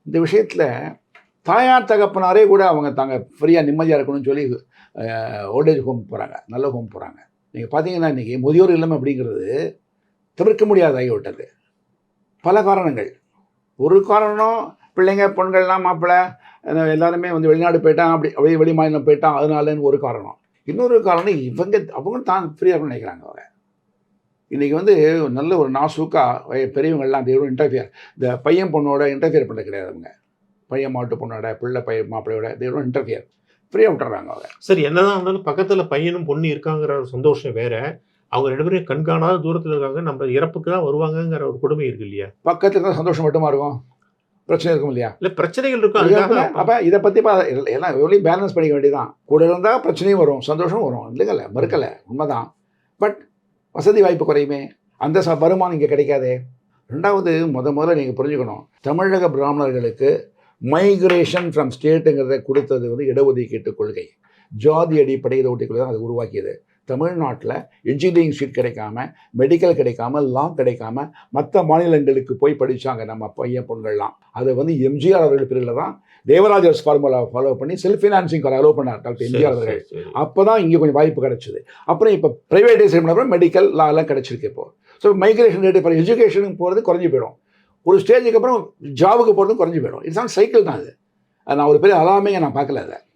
இந்த விஷயத்தில் தாயார் தகப்பனாரே கூட அவங்க தாங்க ஃப்ரீயாக நிம்மதியாக இருக்கணும்னு சொல்லி ஓல்டேஜ் ஹோம் போகிறாங்க, நல்ல ஹோம் போகிறாங்க. நீங்கள் பார்த்தீங்கன்னா இன்றைக்கி முதியோர் இல்லம் அப்படிங்கிறது தவிர்க்க முடியாத ஆகிவிட்டது. பல காரணங்கள். ஒரு காரணம் பிள்ளைங்க பொண்கள்லாம் மாப்பிள்ளை எல்லாருமே வந்து வெளிநாடு போயிட்டான், அப்படி வெளி மாநிலம் போயிட்டான், அதனாலன்னு ஒரு காரணம். இன்னொரு காரணம் அவங்க தான் ஃப்ரீயாக இருக்கணும்னு நினைக்கிறாங்க. அவங்க இன்றைக்கி வந்து நல்ல ஒரு நாசூக்கா பெரியவங்கள்லாம் தேவரும் இன்டர்ஃபியர், இந்த பையன் பொண்ணோட இன்டர்ஃபியர் பண்ண கிடையாது. அவங்க பையன் மாட்டு பொண்ணோட பிள்ளை பையன் மாப்பிள்ளையோட தேவரும் இன்டர்ஃபியர் ஃப்ரீயாக விட்டுறாங்க. அவங்க சரி, என்னதான் இருந்தாலும் பக்கத்தில் பையனும் பொண்ணு இருக்காங்கிற ஒரு சந்தோஷம் வேற. அவங்க 2 பேரும் கண்காணாத தூரத்தில் இருக்காங்க. நம்ம இறப்புக்கு தான் வருவாங்கங்கிற ஒரு கொடுமை இருக்கு இல்லையா? பக்கத்தில் இருந்தால் சந்தோஷம் மட்டுமா இருக்கும், பிரச்சனை இருக்கும் இல்லையா? இல்லை, பிரச்சனைகள் இருக்கும். அப்போ இதை பற்றி எல்லாம் எவ்வளோ பேலன்ஸ் பண்ணிக்க வேண்டியதான். கூட இருந்தால் பிரச்சனையும் வரும், சந்தோஷம் வரும், இல்லைங்கல்ல, மறுக்கலை, உண்மைதான். பட் வசதி வாய்ப்பு குறையுமே, அந்த வருமானம் இங்கே கிடைக்காதே. ரெண்டாவது முதல்ல நீங்கள் புரிஞ்சுக்கணும், தமிழக பிராமணர்களுக்கு மைக்ரேஷன் ஃப்ரம் ஸ்டேட்டுங்கிறத கொடுத்தது வந்து இடஒதுக்கீட்டு கொள்கை. ஜாதி அடிப்படையில் ஒட்டிக்கொள்ள தான் அதை உருவாக்கியது. தமிழ்நாட்டில் இன்ஜினியரிங் சீட் கிடைக்காம, மெடிக்கல் கிடைக்காம, லா கிடைக்காம மற்ற மாநிலங்களுக்கு போய் படித்தாங்க நம்ம பையன் பொண்கள்லாம். அதை வந்து எம்ஜிஆர் அவர்கள் பிரிவில் தான் தேவராஜர்ஸ் ஃபார்முலா ஃபாலோ பண்ணி செல்ஃப் ஃபினான்சிங் அலோவ் பண்ணார் டாக்டர் எம்ஜிஆர் அவர்கள். அப்போ தான் இங்கே கொஞ்சம் வாய்ப்பு கிடச்சிது. அப்புறம் இப்போ ப்ரைவேட்டைசேஷன் பண்ண மெடிக்கல் லா எல்லாம் கிடச்சிருக்கு இப்போது. ஸோ மைக்ரேஷன் ரேட்டு இப்போ எஜுகேஷனுக்கு போகிறது குறைஞ்சி போயிடும், ஒரு ஸ்டேஜுக்கு அப்புறம் ஜாபுக்கு போகிறதும் குறைஞ்சி போயிடும். இட்ஸ் ஆன் சைக்கிள் தான் அது. நான் ஒரு பெரிய அலாமையை நான் பார்க்கல அதை.